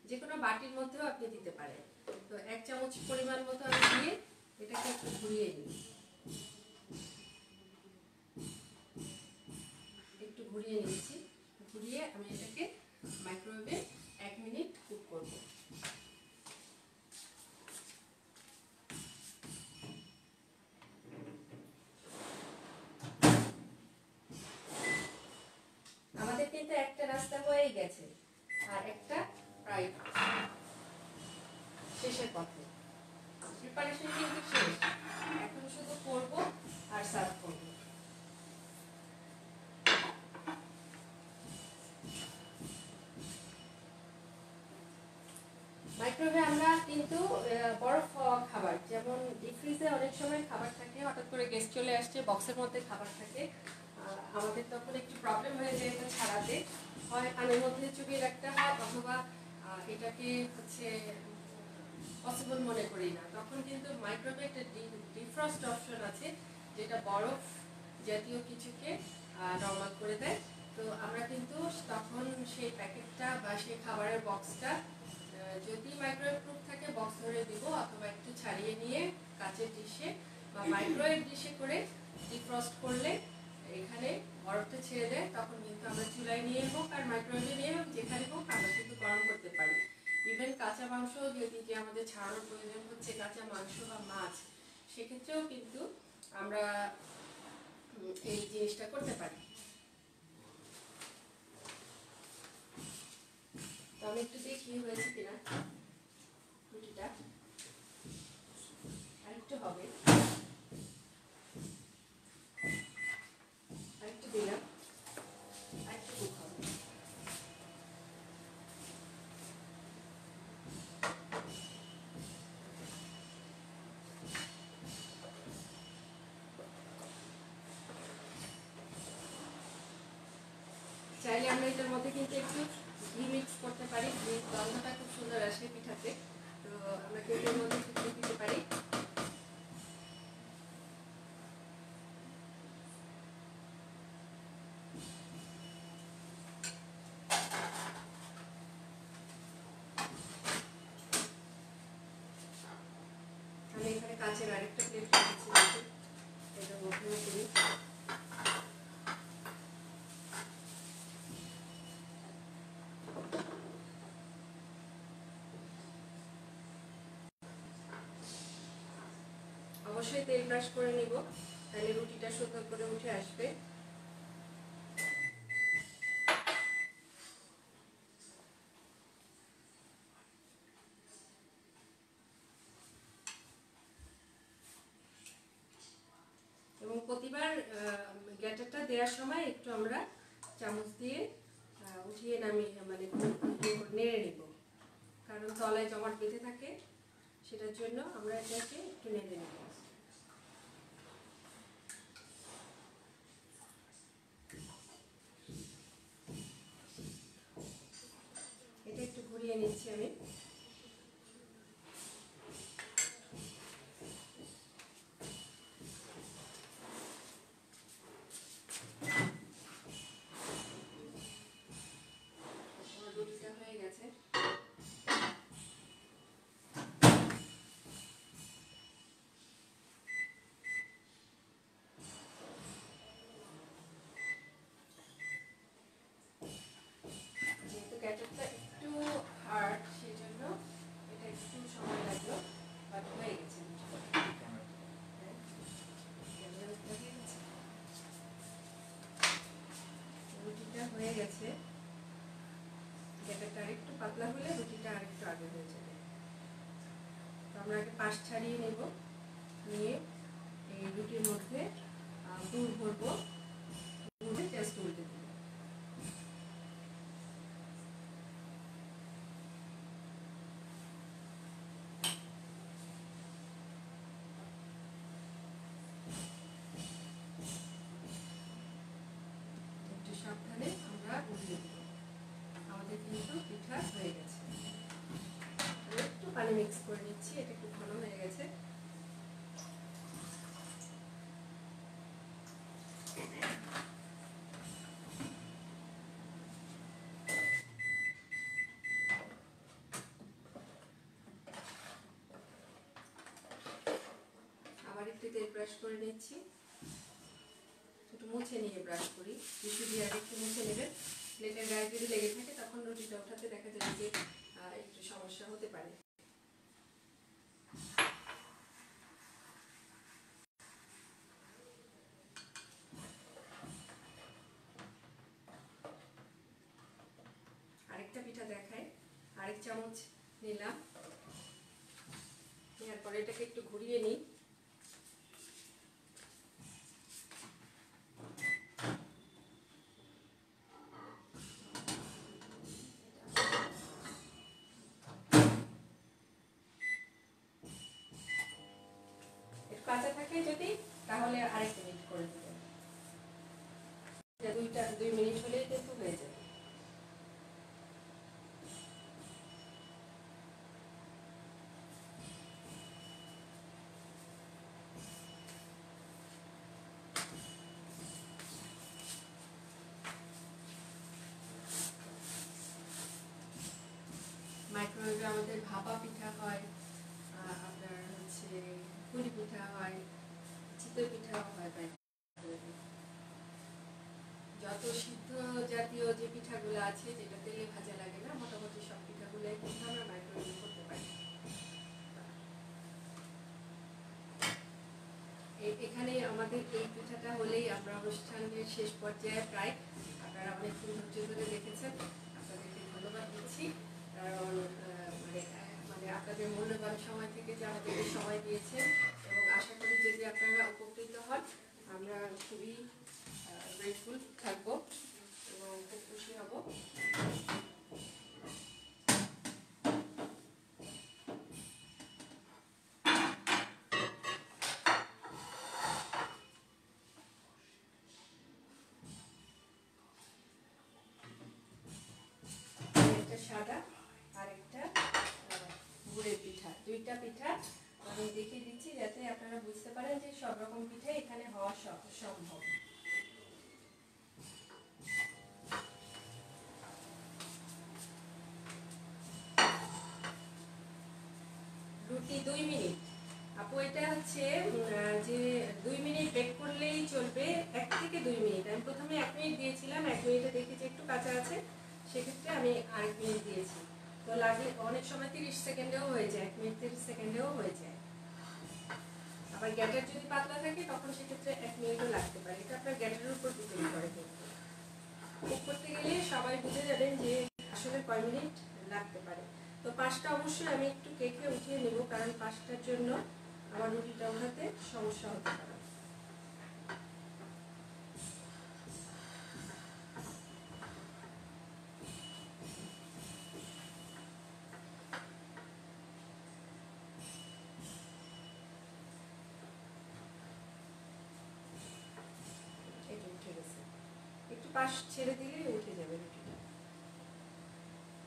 যে কোনো বাটির মধ্যেও আপনি দিতে পারেন। তো 1 চামচ পরিমাণ মতো আমি দিয়ে এটাকে একটু ঘুরিয়ে নিই, একটু ঘুরিয়ে নিচ্ছি। ঘুরিয়ে আমি এটাকে মাইক্রোওয়েভে 1 মিনিট কুক করব। আমাদের কিন্তু একটা নাস্তা হয়ে গেছে, আর একটা প্রায় শেষের পথে। প্রিপারেশন কিন্তু শেষ, এখন শুধু করব আর সার্ভ করব। মাইক্রোওয়েভে আমরা কিন্তু বরফ খাবার, যেমন ডিপ ফ্রিজে অনেক সময় খাবার থাকে, হঠাৎ করে গেস্ট চলে আসছে, বক্সের মধ্যে খাবার থাকে, আমাদের তখন একটু প্রবলেম হয়ে যায় এটা ছাড়াতে। হয় পানির মধ্যে চুবিয়ে রাখতে হয়, অথবা এটাকে হচ্ছে পসিবল মনে করি না। তখন কিন্তু মাইক্রোওয়েভে একটা ডিফ্রস্ট অপশন আছে, যেটা বরফ জাতীয় কিছুকে নর্মাল করে দেয়। তো আমরা কিন্তু তখন সেই প্যাকেটটা বা সেই খাবারের বক্সটা যদি মাইক্রোওয়েভ প্রুফ থাকে বক্স ধরে দিব, অথবা একটু ছাড়িয়ে নিয়ে কাচের ডিশে বা মাইক্রোওয়েভ ডিশে করে ডিফ্রস্ট করলে এখানে বরফটা ছেড়ে দেয়। তখন কিন্তু আমরা চুলায় নিয়ে হোক আর মাইক্রোওয়েভে নিয়ে হোক, যেখানে হোক আমরা কিন্তু গরম করতে পারি। ইভেন কাঁচা মাংস যদি, যে আমাদের ছাড়ানোর প্রয়োজন হচ্ছে কাঁচা মাংস বা মাছ, সেক্ষেত্রেও কিন্তু আমরা এই জিনিসটা করতে পারি। তো আমি একটু দেখি হয়েছে কিনা রুটিটা, আরেকটু হবে, আরেকটু দিলাম, আরেকটু কুক হবে। চাইলে আমরা এটার মধ্যে কিন্তু একটু ঘি মিক্স করতে পারি, ঘির গন্ধটা খুব সুন্দর আসে পিঠাতে। তো আমরা কিন্তু এর মধ্যে একটু ঘি দিতে পারি। আমি এখানে কাঁচের আরেকটা প্লেট রেখেছি, এটার মধ্যে করি। অবশ্যই তেল ব্রাশ করে নিব, তাহলে রুটিটা সুন্দর করে উঠে আসবে। এবং প্রতিবার গ্যাটারটা দেওয়ার সময় একটু আমরা চামচ দিয়ে উঠিয়ে নামিয়ে মানে নেড়ে নিব, কারণ তলায় জমাট বেঁধে থাকে, সেটার জন্য আমরা এটাকে একটু নেড়ে নেব। এটা একটু ঘুরিয়ে নিচ্ছি আমি। রুটিটা হয়ে গেছে। যেহেতু গ্যাটারটা একটু হার্ড, সেই জন্য এটা একটু সময় লাগলো, বাট হয়ে গেছে। রুটিটা হয়ে গেছে। গ্যাটারটা আরেকটু পাতলা হলে রুটিটা আরেকটু আগে হয়ে যাবে। তো আমরা আগে পাশ ছাড়িয়ে নেব, নিয়ে এই রুটির মধ্যে পুর ভরবো। এখানে আমরা উঠিয়ে দেব। আমাদের কিন্তু পিঠা হয়ে গেছে। একটু পানি মিক্স করে নিচ্ছি, এটা একটু ঘন হয়ে গেছে। আবার একটু তেল ব্রাশ করে নিচ্ছি, একটু মুছে নিয়ে ব্রাশ করি, টিস্যু দিয়ে আর একটু মুছে নেবেন। প্লেটের গায়ে যদি লেগে থাকে তখন রুটিটা ওঠাতে দেখা যাবে যে একটু সমস্যা হতে পারে। আরেকটা পিঠা দেখাই, আরেক চামচ নিলাম, নেওয়ার পরে এটাকে একটু ঘুরিয়ে নিই। কাঁচা থাকে যদি তাহলে আরেক মিনিট করে দেবেন, 2 মিনিট হলেই কিন্তু হয়ে যাবে। মাইক্রোওয়েভে আমাদের ভাপা পিঠা হয়, আপনার হচ্ছে পুলি পিঠা হয়, চিতই পিঠাও হয়। যত সিদ্ধ জাতীয় যে পিঠাগুলো আছে, যেটা তেলে ভাজা লাগে না, মোটামুটি সব পিঠাগুলোই কিন্তু আমরা মাইক্রোওয়েভে করতে পারি। এখানে আমাদের এই পিঠাটা হলেই আমরা অনুষ্ঠানের শেষ পর্যায়ে প্রায়। আপনারা অনেকক্ষণ ধৈর্য ধরে দেখেছেন, আপনাদেরকে ধন্যবাদ দিচ্ছি। কারণ মানে আপনাদের মূল্যবান সময় থেকে যে আমাদেরকে সময় দিয়েছেন, এবং আশা করি যদি আপনারা উপকৃত হন, আমরা খুবই গ্রেটফুল থাকবো এবং খুব খুশি হব। একটা সাদা আর একটা গুড়ের পিঠা, দুইটা পিঠা আমি দেখিয়ে দিচ্ছি যাতে আপনারা বুঝতে পারেন যে সব রকম পিঠা এখানে হওয়া সম্ভব। রুটি 2 মিনিট, আপু এটা হচ্ছে যে 2 মিনিট বেক করলেই চলবে, 1 থেকে 2 মিনিট। আমি প্রথমে 1 মিনিট দিয়েছিলাম, 1 মিনিটে দেখি যে একটু কাঁচা আছে, সেক্ষেত্রে আমি আরেক মিনিট দিয়েছি। তো লাগলে অনেক সময় 30 সেকেন্ডেও হয়ে যায়, 1 মিনিট 30 সেকেন্ডেও হয়ে যায়। আবার গ্যাটার যদি পাতলা থাকে তখন সেক্ষেত্রে 1 মিনিটও লাগতে পারে, এটা আপনার গ্যাটারের উপর ডিপেন্ড করে। কুক করতে গেলে সবাই বুঝে যাবেন যে আসলে কয় মিনিট লাগতে পারে। তো পাঁচটা অবশ্যই আমি একটু কেকে উঠিয়ে নেব, কারণ পাঁচটার জন্য আমার রুটিটা ওঠাতে সমস্যা হতে পারে। এটা উঠে গেছে, একটু পাশ ছেড়ে দিলেই উঠে যাবে রুটিটা,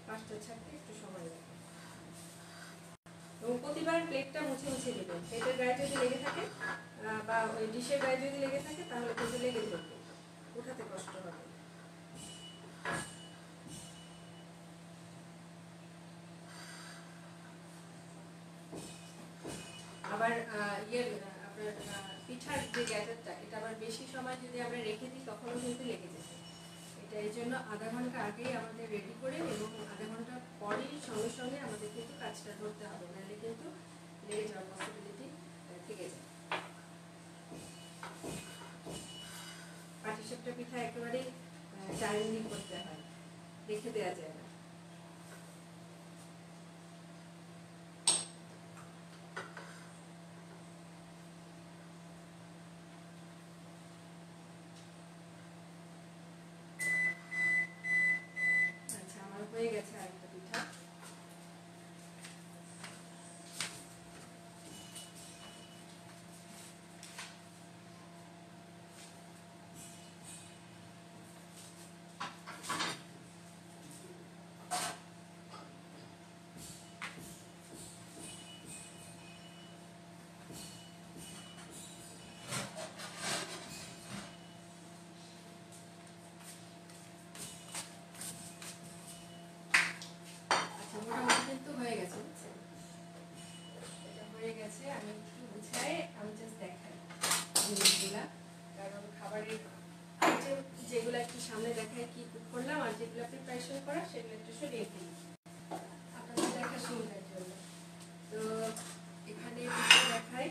পাঁচটা ছাড়তে একটু সময় লাগবে। এবং প্রতিবার প্লেটটা মুছে মুছে নেবেন, প্লেটের গায়ে যদি লেগে থাকে বা ওই ডিশের গায়ে যদি লেগে থাকে তাহলে কিন্তু লেগে ধরবে, উঠাতে কষ্ট হবে। আবার আপনার পিঠার যে গ্যাটারটা, এটা আবার বেশি সময় যদি আমরা রেখে দিই তখনও কিন্তু লেগে যাবে। এটা এই জন্য আধা ঘন্টা আগেই আমাদের রেডি করে এবং আধা ঘন্টা পরেই সঙ্গে সঙ্গে আমাদের কিন্তু কাজটা ধরতে হবে, নাহলে কিন্তু লেগে যাওয়ার পসিবিলিটি থেকে যায়। পাটিসাপটা পিঠা একেবারেই টাইমলি করতে হয়, রেখে দেওয়া যায় না। আচ্ছা, আমার হয়ে গেছে আরেকটা পিঠা। আমি একটু গুছাই, আমি জাস্ট দেখাই জিনিসগুলা, কারণ খাবারের যেগুলো একটু সামনে দেখায় কি কুক করলাম আর যেগুলো প্রিপারেশন করা সেগুলো একটু সরিয়ে দিই আপনাদের দেখা সুবিধার জন্য। তো এখানে পিঠা দেখাই,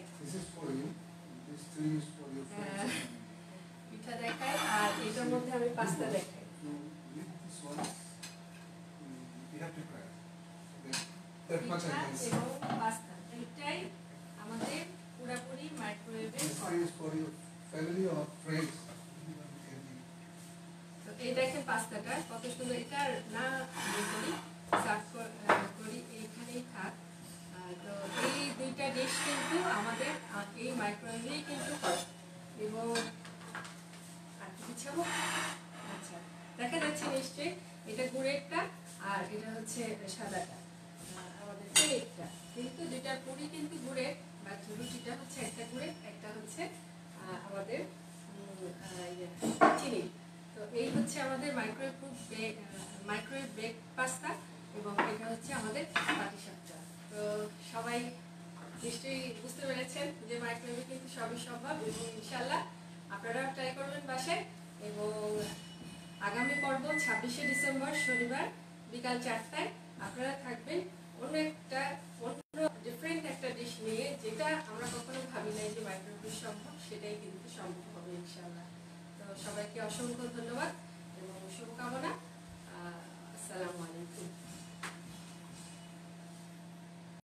পিঠা দেখাই, আর এটার মধ্যে আমি পাস্তা দেখাই। পিঠা এবং পাস্তা এটাই আমাদের পুরোপুরি মাইক্রোওয়েভে তো এই দেখেন পাস্তাটা কত সুন্দর, এটা না করি সার্ভ করি এইখানেই থাক। তো এই দুইটা ডিশ কিন্তু আমাদের এই মাইক্রোওয়েভেই কিন্তু হয়। এবং আর কি বিছাবো, আচ্ছা দেখা যাচ্ছে নিশ্চয়ই এটা গুড়েরটা আর এটা হচ্ছে সাদাটা, আমাদের পেটটা কিন্তু দুইটা পুরি কিন্তু গুড়ের, বা রুটিটা হচ্ছে একটা গুড়ের একটা হচ্ছে আমাদের চিনি। তো এই হচ্ছে আমাদের মাইক্রোওয়েভ বেক পাস্তা এবং এটা হচ্ছে আমাদের পাটিসাপটা। তো সবাই নিশ্চয়ই বুঝতে পেরেছেন যে মাইক্রোওয়েভে কিন্তু সবই সম্ভব, এবং ইনশাল্লাহ আপনারাও ট্রাই করবেন বাসায়। এবং আগামী পর্ব 26শে ডিসেম্বর শনিবার বিকাল 4টায় আপনারা থাকবেন অন্য ডিফারেন্ট একটা ডিশ নিয়ে, যেটা আমরা কখনো ভাবি নাই যে মাইক্রোওয়েভে সম্ভব, সেটাই কিন্তু সম্ভব হবে ইনশাআল্লাহ। তো সবাইকে অসংখ্য ধন্যবাদ এবং শুভকামনা। আসসালামু আলাইকুম।